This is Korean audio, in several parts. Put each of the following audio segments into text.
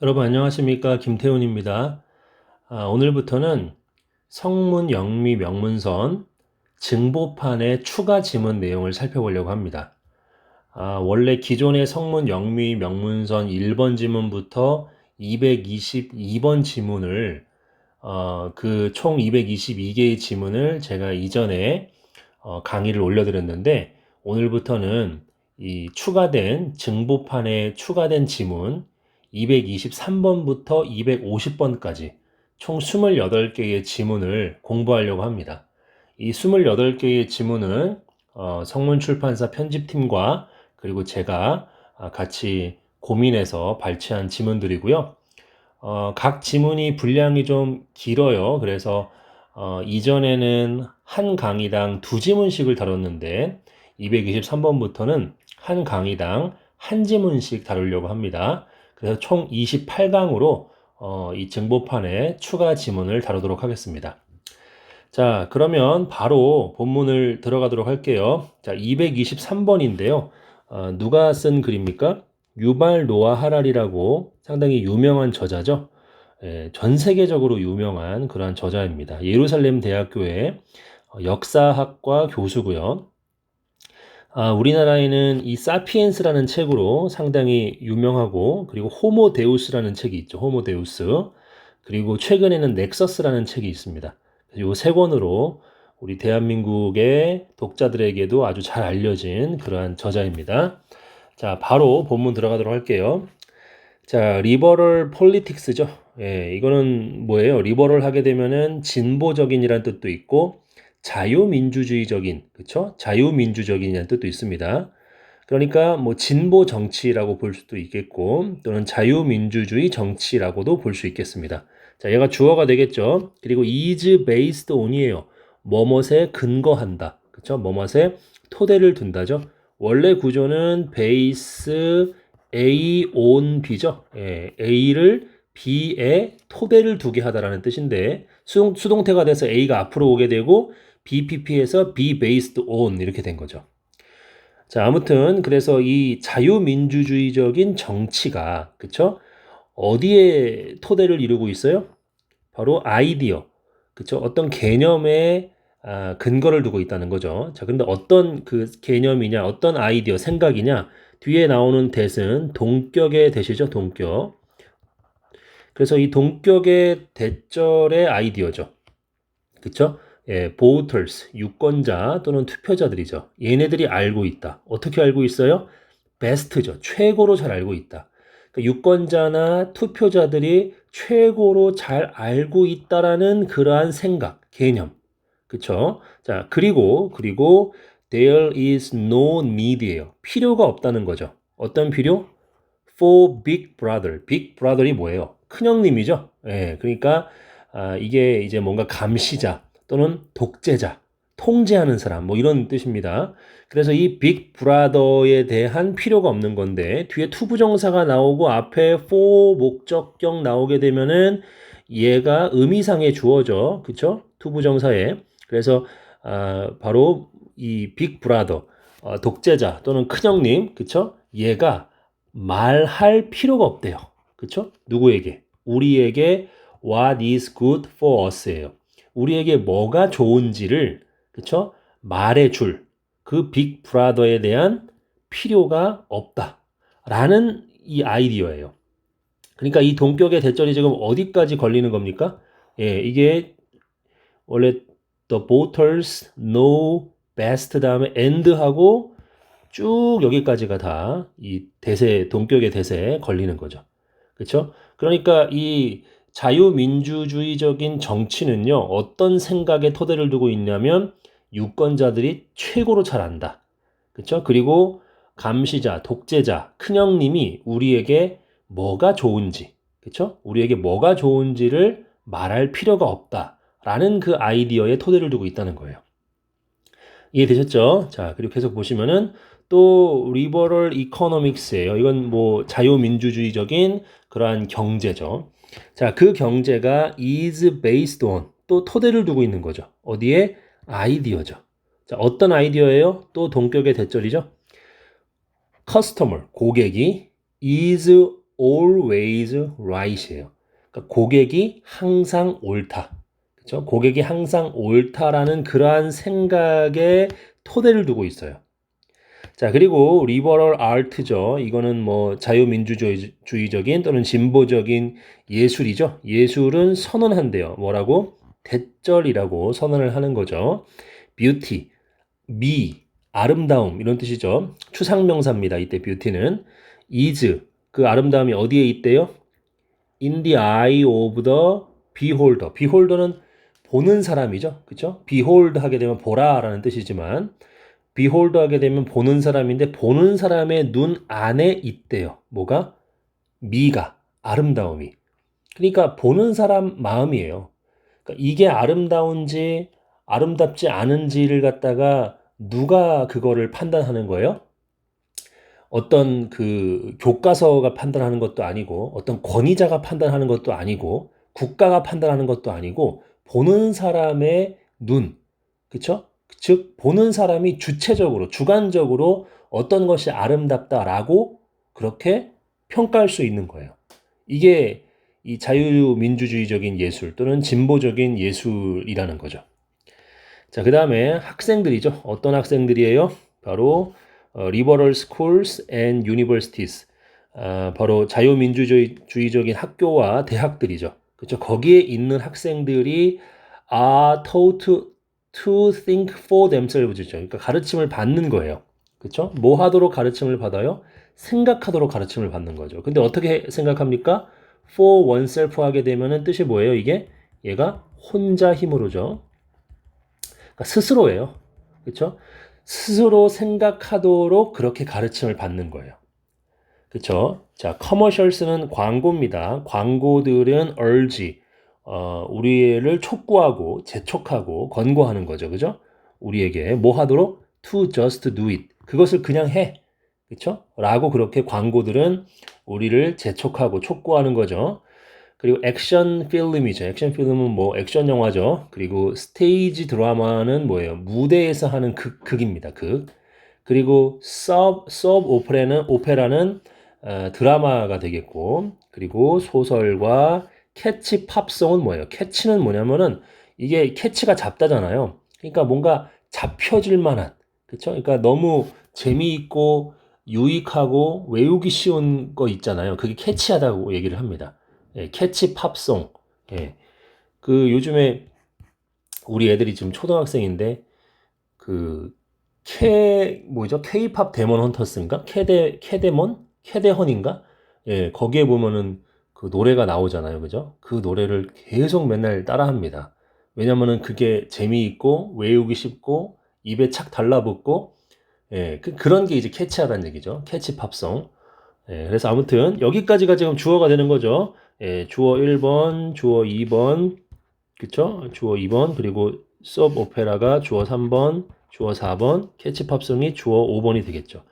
여러분 안녕하십니까? 김태훈입니다. 오늘부터는 성문, 영미, 명문선, 증보판의 추가 지문 내용을 살펴보려고 합니다. 원래 기존의 성문, 영미, 명문선 1번 지문부터 222번 지문을 그 총 222개의 지문을 제가 이전에 강의를 올려드렸는데 오늘부터는 이 추가된 증보판에 추가된 지문 223번부터 250번까지 총 28개의 지문을 공부하려고 합니다. 이 28개의 지문은 성문출판사 편집팀과 그리고 제가 같이 고민해서 발췌한 지문들이고요. 각 지문이 분량이 좀 길어요. 그래서 이전에는 한 강의당 두 지문씩을 다뤘는데 223번부터는 한 강의당 한 지문씩 다루려고 합니다. 그래서 총 28강으로 이 정보판에 추가 지문을 다루도록 하겠습니다. 자, 그러면 바로 본문을 들어가도록 할게요. 자, 223번인데요. 누가 쓴 글입니까? 유발 노아 하랄이라고 상당히 유명한 저자죠. 전 세계적으로 유명한 그러한 저자입니다. 예루살렘 대학교의 역사학과 교수고요. 우리나라에는 이 사피엔스라는 책으로 상당히 유명하고, 그리고 호모 데우스라는 책이 있죠. 호모 데우스. 그리고 최근에는 넥서스라는 책이 있습니다. 이 세 권으로 우리 대한민국의 독자들에게도 아주 잘 알려진 그러한 저자입니다. 자, 바로 본문 들어가도록 할게요. 자, 리버럴 폴리틱스죠. 이거는 뭐예요? 리버럴 하게 되면은 진보적인이라는 뜻도 있고 자유민주주의적인, 그렇죠? 자유민주적인이라는 뜻도 있습니다. 그러니까 뭐 진보 정치라고 볼 수도 있겠고 또는 자유민주주의 정치라고도 볼 수 있겠습니다. 자, 얘가 주어가 되겠죠. 그리고 is based on이에요. 뭐뭇에 근거한다. 그렇죠? 뭐뭇에 토대를 둔다죠. 원래 구조는 base A on B죠. A를 B에 토대를 두게 하다라는 뜻인데 수동태가 돼서 A가 앞으로 오게 되고 BPP에서 be based on 이렇게 된 거죠. 자, 아무튼 그래서 이 자유민주주의적인 정치가 그쵸? 어디에 토대를 이루고 있어요? 바로 아이디어, 그쵸? 어떤 개념에 근거를 두고 있다는 거죠. 자, 근데 어떤 그 개념이냐, 어떤 아이디어, 생각이냐? 뒤에 나오는 대은 동격의 대시죠, 동격. 그래서 이 동격의 대절의 아이디어죠. 그쵸? voters, 유권자 또는 투표자들이죠. 얘네들이 알고 있다. 어떻게 알고 있어요? best죠. 최고로 잘 알고 있다. 그러니까 유권자나 투표자들이 최고로 잘 알고 있다라는 그러한 생각, 개념. 그쵸? 자, 그리고 there is no need예요. 필요가 없다는 거죠. 어떤 필요? for big brother. big brother이 뭐예요? 큰형님이죠. 그러니까 이게 이제 뭔가 감시자 또는 독재자, 통제하는 사람 뭐 이런 뜻입니다. 그래서 이 빅 브라더에 대한 필요가 없는 건데 뒤에 투부정사가 나오고 앞에 for 목적격 나오게 되면은 얘가 의미상의 주어죠. 그쵸? 투부정사에. 그래서 바로 이 빅 브라더, 독재자 또는 큰형님, 그쵸? 얘가 말할 필요가 없대요. 그쵸? 누구에게? 우리에게 what is good for us예요. 우리에게 뭐가 좋은지를 그쵸? 말해줄 그 빅 브라더에 대한 필요가 없다. 라는 이 아이디어예요. 그러니까 이 동격의 대절이 지금 어디까지 걸리는 겁니까? 이게 원래 the voters know best 다음에 and하고 쭉 여기까지가 다 이 대세, 동격의 대세에 걸리는 거죠. 그렇죠? 그러니까 이 자유민주주의적인 정치는요, 어떤 생각에 토대를 두고 있냐면 유권자들이 최고로 잘 안다. 그렇죠? 그리고 감시자, 독재자, 큰형님이 우리에게 뭐가 좋은지, 그렇죠? 우리에게 뭐가 좋은지를 말할 필요가 없다라는 그 아이디어에 토대를 두고 있다는 거예요. 이해되셨죠? 자, 그리고 계속 보시면은 또 리버럴 이코노믹스예요. 이건 뭐 자유민주주의적인 그러한 경제죠. 자, 그 경제가 is based on 또 토대를 두고 있는 거죠. 어디에? 아이디어죠. 자, 어떤 아이디어예요? 또 동격의 대절이죠. customer 고객이 is always right이에요. 그러니까 고객이 항상 옳다. 그렇죠? 고객이 항상 옳다라는 그러한 생각에 토대를 두고 있어요. 자, 그리고 리버럴 아트죠. 이거는 뭐 자유민주주의적인 또는 진보적인 예술이죠. 예술은 선언한대요. 뭐라고? 대절이라고 선언을 하는 거죠. 뷰티, 미, 아름다움 이런 뜻이죠. 추상명사입니다. 이때 뷰티는 is 그 아름다움이 어디에 있대요? In the eye of the beholder. beholder는 보는 사람이죠. 그렇죠? behold 하게 되면 보라라는 뜻이지만 behold 하게 되면 보는 사람인데 보는 사람의 눈 안에 있대요. 뭐가? 미가, 아름다움이. 그러니까 보는 사람 마음이에요. 그러니까 이게 아름다운지 아름답지 않은지를 갖다가 누가 그거를 판단하는 거예요? 어떤 그 교과서가 판단하는 것도 아니고 어떤 권위자가 판단하는 것도 아니고 국가가 판단하는 것도 아니고 보는 사람의 눈, 그쵸? 즉 보는 사람이 주체적으로 주관적으로 어떤 것이 아름답다라고 그렇게 평가할 수 있는 거예요. 이게 이 자유민주주의적인 예술 또는 진보적인 예술이라는 거죠. 자, 그 다음에 학생들이죠. 어떤 학생들이에요? 바로 liberal schools and universities. 바로 자유민주주의적인 학교와 대학들이죠. 그렇죠? 거기에 있는 학생들이 are taught to think for themselves죠. 그러니까 가르침을 받는 거예요. 그렇죠? 뭐 하도록 가르침을 받아요? 생각하도록 가르침을 받는 거죠. 근데 어떻게 생각합니까? for oneself 하게 되면은 뜻이 뭐예요? 이게 얘가 혼자 힘으로죠. 그러니까 스스로예요. 그렇죠? 스스로 생각하도록 그렇게 가르침을 받는 거예요. 그렇죠? 자, 커머셜스는 광고입니다. 광고들은 urge, 우리를 촉구하고 재촉하고 권고하는 거죠. 그죠? 우리에게 뭐 하도록? to just do it. 그것을 그냥 해. 그렇죠? 라고 그렇게 광고들은 우리를 재촉하고 촉구하는 거죠. 그리고 액션 필름이죠. 액션 필름은 뭐 액션 영화죠. 그리고 스테이지 드라마는 뭐예요? 무대에서 하는 극입니다. 극. 그리고 오페라는 드라마가 되겠고, 그리고 소설과 캐치 팝송은 뭐예요? 캐치는 뭐냐면은 이게 캐치가 잡다잖아요. 그러니까 뭔가 잡혀질 만한, 그렇죠? 그러니까 너무 재미있고 유익하고 외우기 쉬운 거 있잖아요. 그게 캐치하다고 얘기를 합니다. 예, 캐치 팝송. 예. 그 요즘에 우리 애들이 지금 초등학생인데 그 뭐죠? K-팝 데몬 헌터스인가? 캐데헌인가? 예, 거기에 보면은 그 노래가 나오잖아요. 그죠? 그 노래를 계속 맨날 따라합니다. 왜냐면은 그게 재미있고 외우기 쉽고 입에 착 달라붙고 예, 그런 게 이제 캐치하다는 얘기죠. 캐치 팝송. 예, 그래서 아무튼 여기까지가 지금 주어가 되는 거죠. 예, 주어 1번, 주어 2번, 그쵸? 주어 2번, 그리고 수업 오페라가 주어 3번, 주어 4번, 캐치 팝송이 주어 5번이 되겠죠.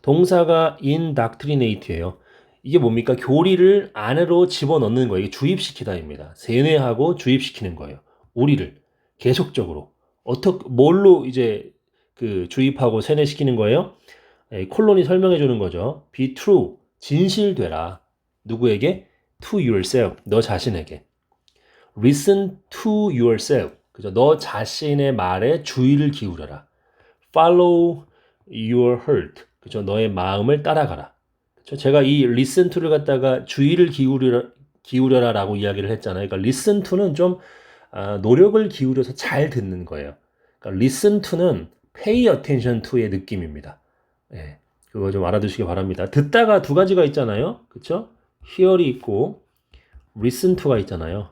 동사가 indoctrinate예요. 이게 뭡니까? 교리를 안으로 집어넣는 거예요. 이게 주입시키다입니다. 세뇌하고 주입시키는 거예요. 우리를 계속적으로 뭘로 이제 그 주입하고 세뇌시키는 거예요? 예, 콜론이 설명해 주는 거죠. Be true, 진실되라. 누구에게? To yourself, 너 자신에게. Listen to yourself. 그죠? 너 자신의 말에 주의를 기울여라. Follow your heart. 그죠? 너의 마음을 따라가라. 그죠? 제가 이 listen to를 갖다가 주의를 기울여라라고 이야기를 했잖아요. 그러니까 listen to는 좀 노력을 기울여서 잘 듣는 거예요. 그러니까 listen to는 pay attention to의 느낌입니다. 예, 그거 좀 알아두시기 바랍니다. 듣다가 두 가지가 있잖아요. 그쵸? hear이 있고 listen to가 있잖아요.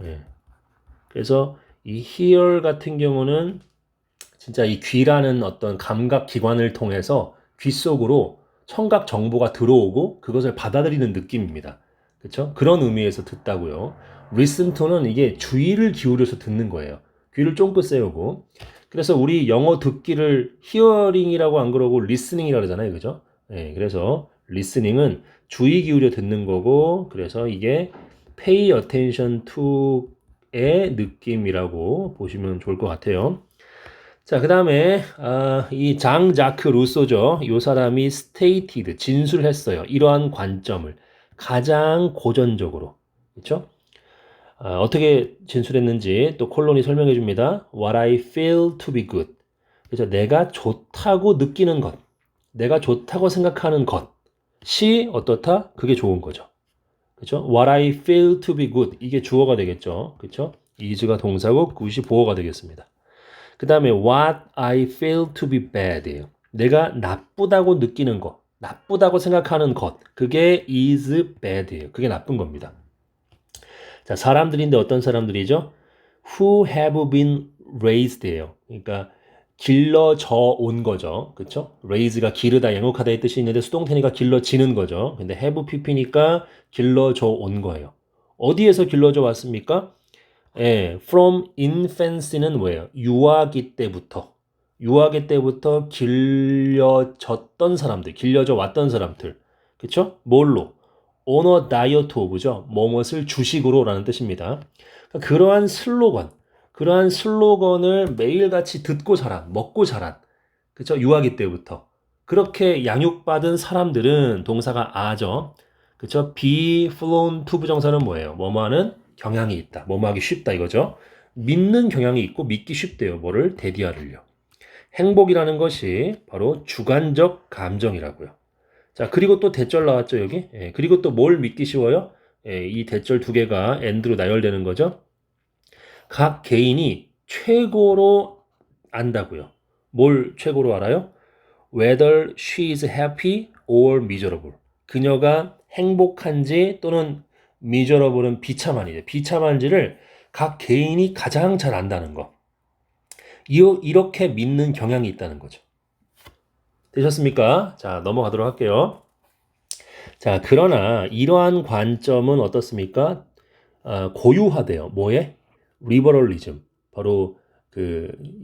예. 그래서 이 hear 같은 경우는 진짜 이 귀라는 어떤 감각 기관을 통해서 귀 속으로 청각 정보가 들어오고 그것을 받아들이는 느낌입니다. 그렇죠? 그런 의미에서 듣다고요. listen to는 이게 주의를 기울여서 듣는 거예요. 귀를 쫑긋 세우고. 그래서 우리 영어 듣기를 hearing이라고 안 그러고 listening이라고 그러잖아요. 그죠? 예, 그래서 listening은 주의 기울여 듣는 거고, 그래서 이게 pay attention to의 느낌이라고 보시면 좋을 것 같아요. 자, 그 다음에 이 장 자크 루소죠. 이 사람이 stated, 진술했어요. 이러한 관점을. 가장 고전적으로. 그렇죠? 어떻게 진술했는지 또 콜론이 설명해 줍니다. What I feel to be good. 그래서 내가 좋다고 느끼는 것, 내가 좋다고 생각하는 것이 어떻다? 그게 좋은 거죠. 그렇죠? What I feel to be good. 이게 주어가 되겠죠. 그렇죠? is가 동사고 good이 보어가 되겠습니다. 그 다음에 what I feel to be bad예요. 내가 나쁘다고 느끼는 것, 나쁘다고 생각하는 것, 그게 is bad예요. 그게 나쁜 겁니다. 자, 사람들인데 어떤 사람들이죠? Who have been raised예요. 그러니까 길러져 온 거죠. 그렇죠? raise가 기르다, 양육하다의 뜻이 있는데 수동태니까 길러지는 거죠. 근데 have pp니까 길러져 온 거예요. 어디에서 길러져 왔습니까? 예, from infancy는 뭐예요? 유아기 때부터. 유아기 때부터 길려졌던 사람들, 길려져 왔던 사람들. 그쵸? 뭘로? on a diet of죠. 뭐뭇을 주식으로라는 뜻입니다. 그러니까 그러한 슬로건을 매일같이 듣고 자란, 먹고 자란. 그쵸? 유아기 때부터. 그렇게 양육받은 사람들은 동사가 a죠. 그쵸? be flown to 부정사는 뭐예요? 뭐뭐하는 경향이 있다. 뭐뭐하기 쉽다 이거죠. 믿는 경향이 있고 믿기 쉽대요. 뭐를? 데디아를요. 행복이라는 것이 바로 주관적 감정이라고요. 자, 그리고 또 대절 나왔죠, 여기? 예, 그리고 또 뭘 믿기 쉬워요? 예, 이 대절 두 개가 and로 나열되는 거죠. 각 개인이 최고로 안다고요. 뭘 최고로 알아요? Whether she is happy or miserable. 그녀가 행복한지 또는 miserable은 비참한이죠. 비참한지를 각 개인이 가장 잘 안다는 거. 이렇게 믿는 경향이 있다는 거죠. 되셨습니까? 자, 넘어가도록 할게요. 자, 그러나 이러한 관점은 어떻습니까? 고유하대요. 뭐에? 리버럴리즘. 바로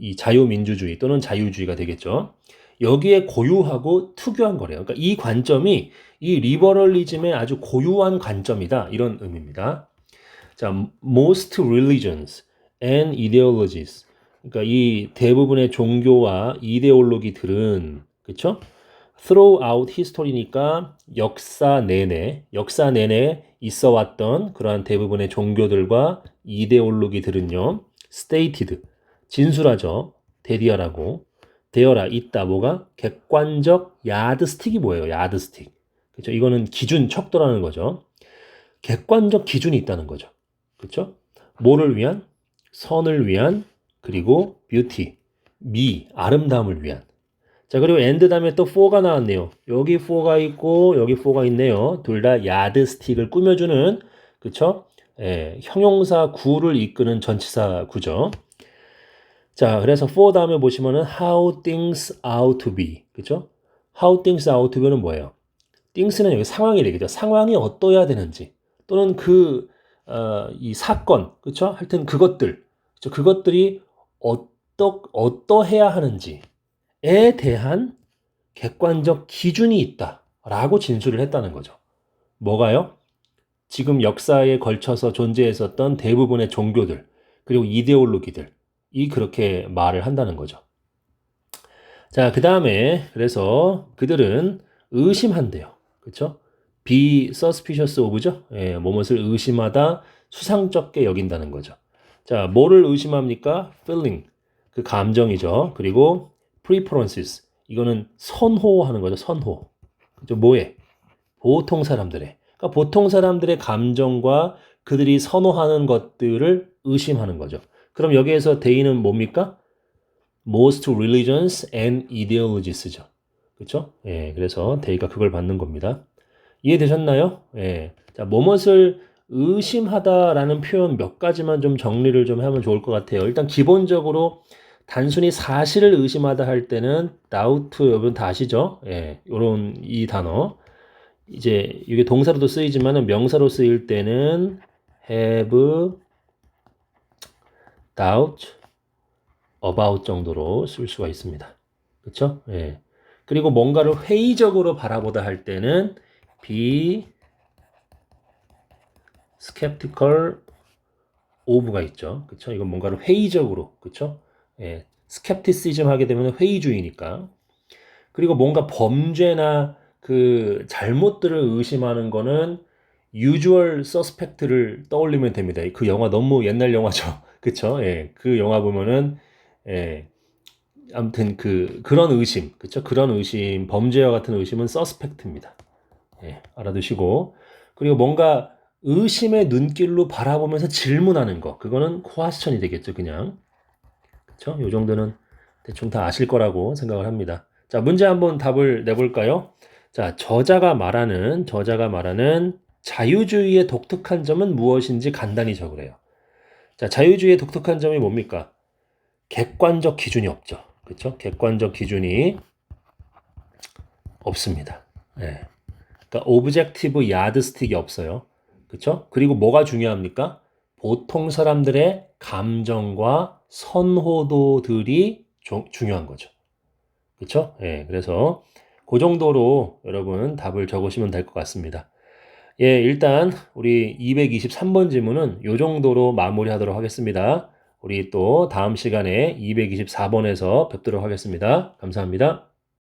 이 자유민주주의 또는 자유주의가 되겠죠. 여기에 고유하고 특유한 거래요. 그러니까 이 관점이 이 리버럴리즘의 아주 고유한 관점이다. 이런 의미입니다. 자, most religions and ideologies. 그러니까 이 대부분의 종교와 이데올로기들은 그렇죠? throughout history니까 역사 내내 있어 왔던 그러한 대부분의 종교들과 이데올로기들은요. stated 진술하죠. 대디어라고 되어라 있다 뭐가 객관적 야드스틱이 뭐예요? 야드스틱. 그렇죠? 이거는 기준 척도라는 거죠. 객관적 기준이 있다는 거죠. 그렇죠? 뭐를 위한? 선을 위한 그리고 뷰티 미 아름다움을 위한. 자, 그리고 and 다음에 또 for가 나왔네요. 여기 for가 있고 여기 for가 있네요. 둘 다 야드스틱을 꾸며주는 그쵸? 예, 형용사 구를 이끄는 전치사 구죠. 자, 그래서 for 다음에 보시면은 how things ought to be 그쵸? how things ought to be는 뭐예요? things는 여기 상황이 되겠죠. 상황이 어떠해야 되는지 또는 이 사건 그쵸? 하여튼 그것들 그쵸? 그것들이 어떠해야 하는지 에 대한 객관적 기준이 있다라고 진술을 했다는 거죠. 뭐가요? 지금 역사에 걸쳐서 존재했었던 대부분의 종교들 그리고 이데올로기들이 그렇게 말을 한다는 거죠. 자, 그 다음에 그래서 그들은 의심한대요. 그렇죠? be suspicious of죠? 예, 뭐뭇을 의심하다, 수상쩍게 여긴다는 거죠. 자, 뭐를 의심합니까? feeling, 그 감정이죠. 그리고 preferences, 이거는 선호하는 거죠. 선호. 그죠? 뭐에? 보통 사람들의. 그러니까 보통 사람들의 감정과 그들이 선호하는 것들을 의심하는 거죠. 그럼 여기에서 they는 뭡니까? most religions and ideologies죠. 그렇죠? 예, 그래서 they가 그걸 받는 겁니다. 이해되셨나요? 예. 자, 뭐뭇을 의심하다라는 표현 몇 가지만 좀 정리를 좀 하면 좋을 것 같아요. 일단 기본적으로 단순히 사실을 의심하다 할 때는 doubt 여러분 다 아시죠? 예, 요런 이 단어. 이제 이게 동사로도 쓰이지만은 명사로 쓰일 때는 have doubt about 정도로 쓸 수가 있습니다. 그렇죠? 예. 그리고 뭔가를 회의적으로 바라보다 할 때는 be skeptical of가 있죠. 그렇죠? 이건 뭔가를 회의적으로, 그렇죠? 예. skepticism 하게 되면 회의주의니까. 그리고 뭔가 범죄나 그 잘못들을 의심하는 거는 유주얼 서스펙트를 떠올리면 됩니다. 그 영화 너무 옛날 영화죠. 그쵸? 예. 그 영화 보면은 예. 아무튼 그런 의심, 그쵸? 그런 의심, 범죄와 같은 의심은 서스펙트입니다. 예. 알아두시고 그리고 뭔가 의심의 눈길로 바라보면서 질문하는 거, 그거는 퀘스천이 되겠죠, 그냥. 그쵸? 요 정도는 대충 다 아실 거라고 생각을 합니다. 자, 문제 한번 답을 내볼까요? 자, 저자가 말하는 자유주의의 독특한 점은 무엇인지 간단히 적으래요. 자, 자유주의의 독특한 점이 뭡니까? 객관적 기준이 없죠. 그렇죠? 객관적 기준이 없습니다. 예. 그러니까 오브젝티브 야드스틱이 없어요. 그렇죠? 그리고 뭐가 중요합니까? 보통 사람들의 감정과 선호도들이 중요한 거죠. 그렇죠? 예. 그래서 그 정도로 여러분 답을 적으시면 될 것 같습니다. 예, 일단 우리 223번 지문은 요 정도로 마무리하도록 하겠습니다. 우리 또 다음 시간에 224번에서 뵙도록 하겠습니다. 감사합니다.